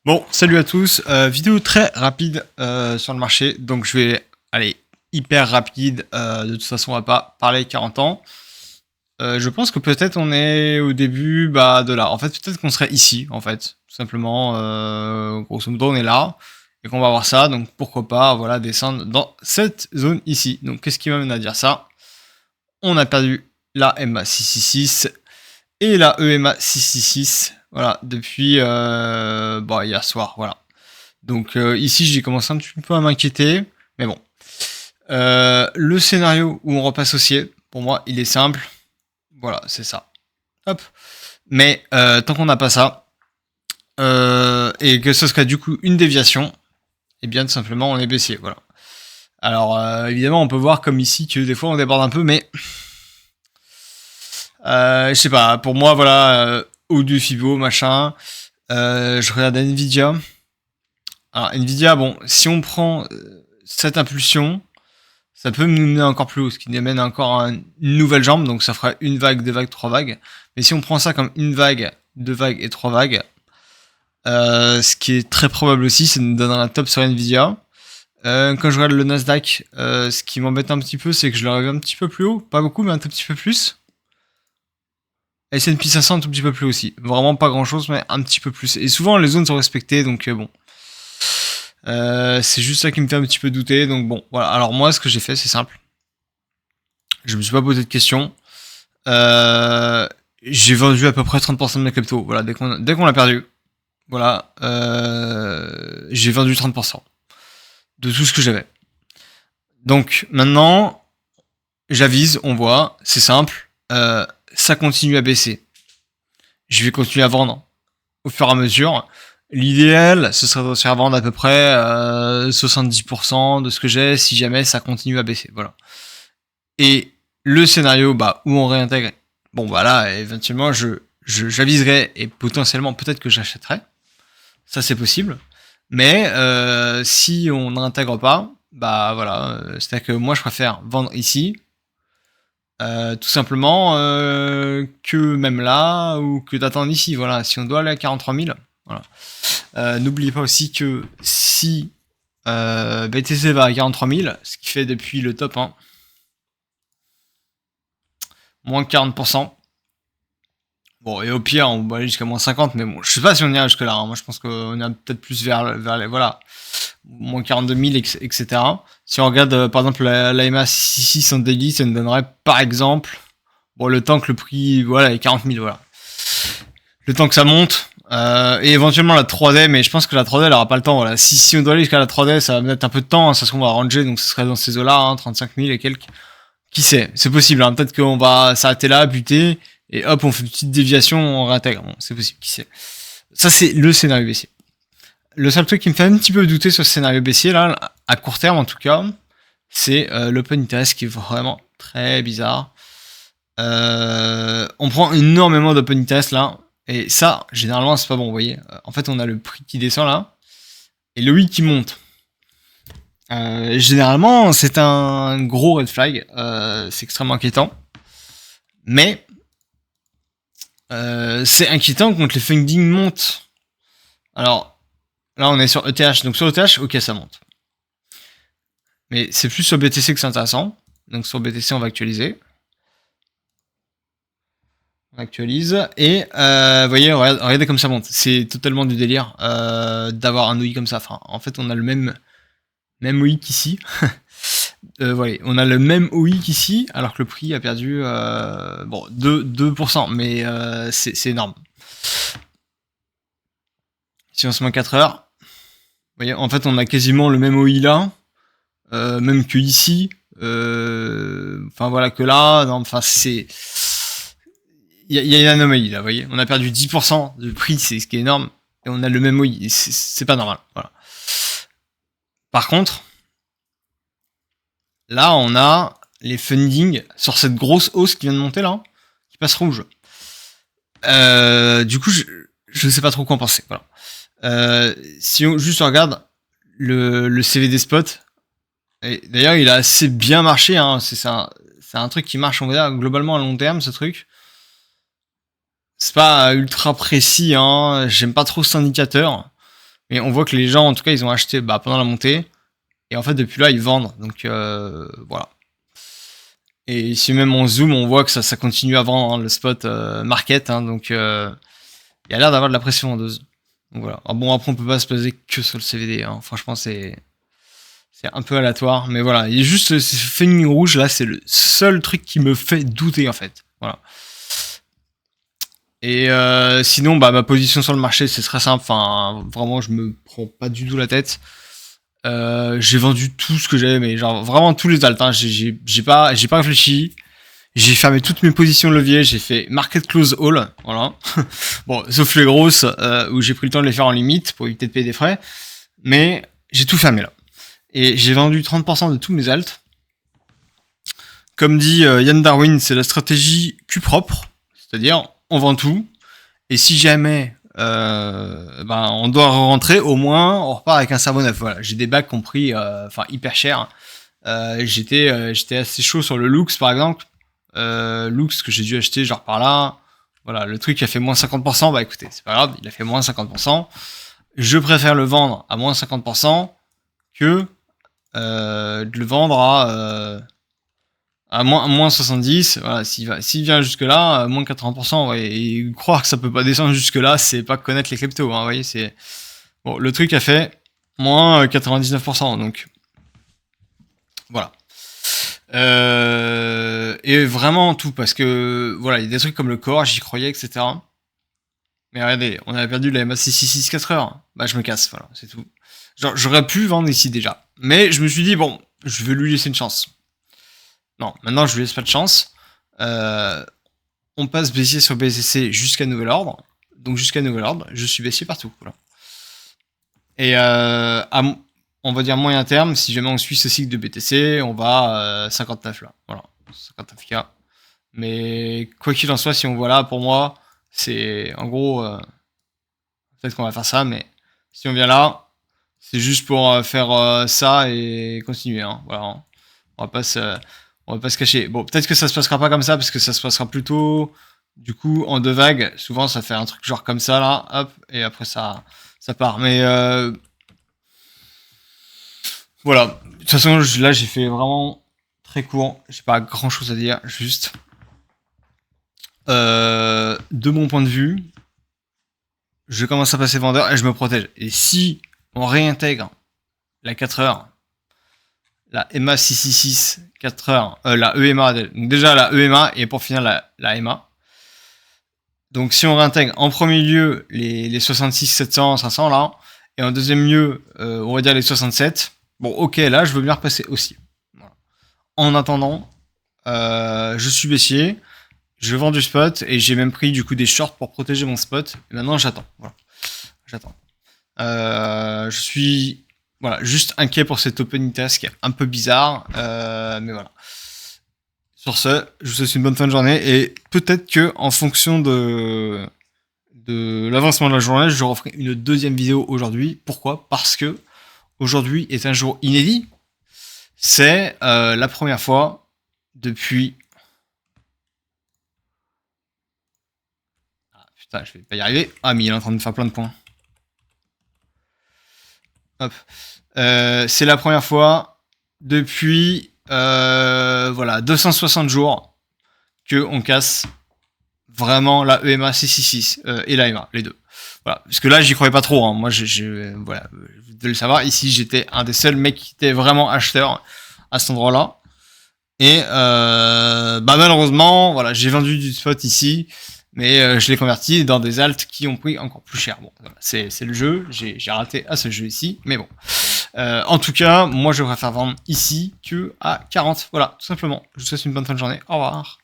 Bon, salut à tous. Vidéo très rapide sur le marché. Donc je vais aller hyper rapide. De toute façon, on va pas parler 40 ans. Je pense que peut-être on est au début de là. En fait, peut-être qu'on serait ici, en fait. Tout simplement, grosso modo, on est là. Et qu'on va voir ça. Donc pourquoi pas voilà, descendre dans cette zone ici. Donc qu'est-ce qui m'amène à dire ça? On a perdu la MA 666 et la EMA 666. Voilà, depuis hier soir. Voilà. Donc ici, j'ai commencé un petit peu à m'inquiéter, mais bon. Le scénario où on repasse haussier, pour moi, il est simple. Voilà, c'est ça. Hop. Mais tant qu'on n'a pas ça, et que ce serait du coup une déviation, et bien tout simplement on est baissier. Voilà. Alors évidemment, on peut voir comme ici que des fois on déborde un peu, mais je sais pas. Pour moi, voilà, haut du Fibo, machin. Je regarde Nvidia. Alors Nvidia, bon, si on prend cette impulsion, ça peut nous mener encore plus haut, ce qui nous amène encore à une nouvelle jambe, donc ça fera une vague, deux vagues, trois vagues. Mais si on prend ça comme une vague, deux vagues et trois vagues, ce qui est très probable aussi, ça nous donnera un top sur Nvidia. Quand je regarde le Nasdaq, ce qui m'embête un petit peu, c'est que je l'aurais vu un petit peu plus haut, pas beaucoup, mais un tout petit peu plus. S&P 500 un tout petit peu plus aussi, vraiment pas grand chose, mais un petit peu plus. Et souvent les zones sont respectées, donc bon. C'est juste ça qui me fait un petit peu douter, donc bon, voilà. Alors moi, ce que j'ai fait, c'est simple. Je me suis pas posé de questions. J'ai vendu à peu près 30% de mes cryptos. Voilà, dès qu'on l'a perdu, voilà, j'ai vendu 30% de tout ce que j'avais. Donc maintenant, j'avise, on voit, c'est simple, ça continue à baisser. Je vais continuer à vendre au fur et à mesure. L'idéal, ce serait de se faire vendre à peu près 70% de ce que j'ai si jamais ça continue à baisser. Voilà. Et le scénario où on réintègre, bon là, éventuellement, j'aviserai et potentiellement peut-être que j'achèterai. Ça c'est possible. Mais si on n'intègre pas, voilà, c'est-à-dire que moi je préfère vendre ici, tout simplement, que même là, ou que d'attendre ici. Voilà, si on doit aller à 43 000, voilà. N'oubliez pas aussi que si BTC va à 43 000, ce qui fait depuis le top 1, moins 40%. Bon, et au pire, on va aller jusqu'à moins 50, mais bon, je sais pas si on ira jusque là. Hein. Moi, je pense qu'on ira peut-être plus vers les, voilà, moins 42 000, etc. Si on regarde, par exemple, la MA 66 en daily, ça nous donnerait, par exemple, bon, le temps que le prix, voilà, est 40 000, voilà. Le temps que ça monte, et éventuellement la 3D, mais je pense que la 3D, elle aura pas le temps, voilà. Si on doit aller jusqu'à la 3D, ça va mettre un peu de temps, hein, ça se trouve, on va ranger, donc ce serait dans ces eaux-là, hein, 35 000 et quelques. Qui sait, c'est possible, hein. Peut-être qu'on va s'arrêter là, buter, et hop, on fait une petite déviation, on réintègre. Bon, c'est possible, qui sait. Ça, c'est le scénario baissier. Le seul truc qui me fait un petit peu douter sur ce scénario baissier, là, à court terme en tout cas, c'est l'open interest qui est vraiment très bizarre. On prend énormément d'open interest là, et ça, généralement, c'est pas bon, vous voyez. En fait, on a le prix qui descend là, et le oui qui monte. Généralement, c'est un gros red flag, c'est extrêmement inquiétant. Mais c'est inquiétant quand les funding montent. Alors, là, on est sur ETH. Donc sur ETH, ok, ça monte. Mais c'est plus sur BTC que c'est intéressant. Donc sur BTC, on va actualiser. On actualise. Et vous voyez, regardez comme ça monte. C'est totalement du délire d'avoir un OI comme ça. Enfin, en fait, on a le même OI qu'ici. Voilà, on a le même OI qu'ici, alors que le prix a perdu 2%, mais c'est énorme. Si on se met 4 heures, vous voyez, en fait, on a quasiment le même OI là, même que ici. Enfin voilà, que là, enfin c'est, il y a une anomalie là, vous voyez. On a perdu 10% de prix, c'est ce qui est énorme, et on a le même OI, c'est pas normal. Voilà. Par contre, là, on a les funding sur cette grosse hausse qui vient de monter là, qui passe rouge. Du coup, je sais pas trop quoi en penser. Voilà. Si on juste regarde le CVD spot, et d'ailleurs, il a assez bien marché. Hein, c'est un truc qui marche, on va dire, globalement à long terme, ce truc. C'est pas ultra précis. Hein, j'aime pas trop cet indicateur. Mais on voit que les gens, en tout cas, ils ont acheté pendant la montée. Et en fait, depuis là, ils vendent. Donc voilà. Et ici même en zoom, on voit que ça continue à vendre, hein, le spot market. Hein, donc il y a l'air d'avoir de la pression vendeuse. Donc voilà. Alors bon, après, on peut pas se baser que sur le CVD. Hein. Franchement, c'est un peu aléatoire. Mais voilà. Il y a juste ce phénomène rouge là, c'est le seul truc qui me fait douter en fait. Voilà. Et sinon, ma position sur le marché, c'est très simple. Enfin, vraiment, je me prends pas du tout la tête. J'ai vendu tout ce que j'avais, mais genre vraiment tous les alts. Hein. J'ai pas réfléchi. J'ai fermé toutes mes positions de levier. J'ai fait market close all. Voilà. Bon, sauf les grosses où j'ai pris le temps de les faire en limite pour éviter de payer des frais. Mais j'ai tout fermé là. Et j'ai vendu 30% de tous mes alts. Comme dit Yann Darwin, c'est la stratégie Q propre. C'est-à-dire, on vend tout. Et si jamais on doit rentrer, au moins on repart avec un cerveau neuf. Voilà, j'ai des bacs qui ont pris hyper cher. J'étais assez chaud sur le Lux par exemple. Lux que j'ai dû acheter genre par là. Voilà, le truc qui a fait moins 50%, écoutez, c'est pas grave, il a fait moins 50%. Je préfère le vendre à moins 50% que de le vendre à moins 70, voilà, s'il vient jusque là, moins 80%, ouais, et croire que ça peut pas descendre jusque là, c'est pas connaître les cryptos, hein, vous voyez, c'est bon, le truc a fait moins 99%, donc voilà. Et vraiment tout, parce que voilà, il y a des trucs comme le core, j'y croyais, etc. Mais regardez, on avait perdu la MA666 4 heures, je me casse, voilà, c'est tout. Genre, j'aurais pu vendre ici déjà, mais je me suis dit bon, je vais lui laisser une chance. Non, maintenant je lui laisse pas de chance. On passe baissier sur BTC jusqu'à nouvel ordre. Donc jusqu'à nouvel ordre, je suis baissier partout. Voilà. Et on va dire moyen terme, si jamais on suit ce cycle de BTC, on va 59 là. Voilà, 59K. Mais quoi qu'il en soit, si on voit là, pour moi, c'est en gros, peut-être qu'on va faire ça, mais si on vient là, c'est juste pour faire ça et continuer. Hein. Voilà. On va pas se cacher. Bon, peut-être que ça se passera pas comme ça, parce que ça se passera plutôt, du coup, en 2 vagues. Souvent, ça fait un truc genre comme ça, là, hop, et après, ça part. Mais, voilà. De toute façon, là, j'ai fait vraiment très court. J'ai pas grand-chose à dire, juste. De mon point de vue, je commence à passer vendeur et je me protège. Et si on réintègre la 4 heures, la EMA 666 4 heures, la EMA, donc déjà la EMA et pour finir la EMA. Donc si on réintègre en premier lieu les 66, 700, 500 là, et en deuxième lieu, on va dire les 67, bon ok, là je veux bien repasser aussi. Voilà. En attendant, je suis baissier, je vends du spot et j'ai même pris du coup des shorts pour protéger mon spot. Et maintenant j'attends. Voilà. J'attends. Je suis juste inquiet pour cette opening task un peu bizarre, mais voilà. Sur ce, je vous souhaite une bonne fin de journée et peut-être que en fonction de l'avancement de la journée, je referai une deuxième vidéo aujourd'hui. Pourquoi ? Parce que aujourd'hui est un jour inédit. C'est la première fois depuis... Ah putain, je vais pas y arriver. Ah mais il est en train de faire plein de points. Hop. C'est la première fois depuis 260 jours qu'on casse vraiment la EMA 666 et la EMA, les deux. Voilà. Parce que là, j'y croyais pas trop. Hein. Moi, voilà, vous devez le savoir. Ici, j'étais un des seuls mecs qui était vraiment acheteur à cet endroit-là. Et malheureusement, voilà, j'ai vendu du spot ici. Mais je l'ai converti dans des alts qui ont pris encore plus cher. Bon, voilà, c'est le jeu, j'ai raté à ce jeu ici, mais bon. En tout cas, moi je préfère vendre ici que à 40. Voilà, tout simplement. Je vous souhaite une bonne fin de journée. Au revoir.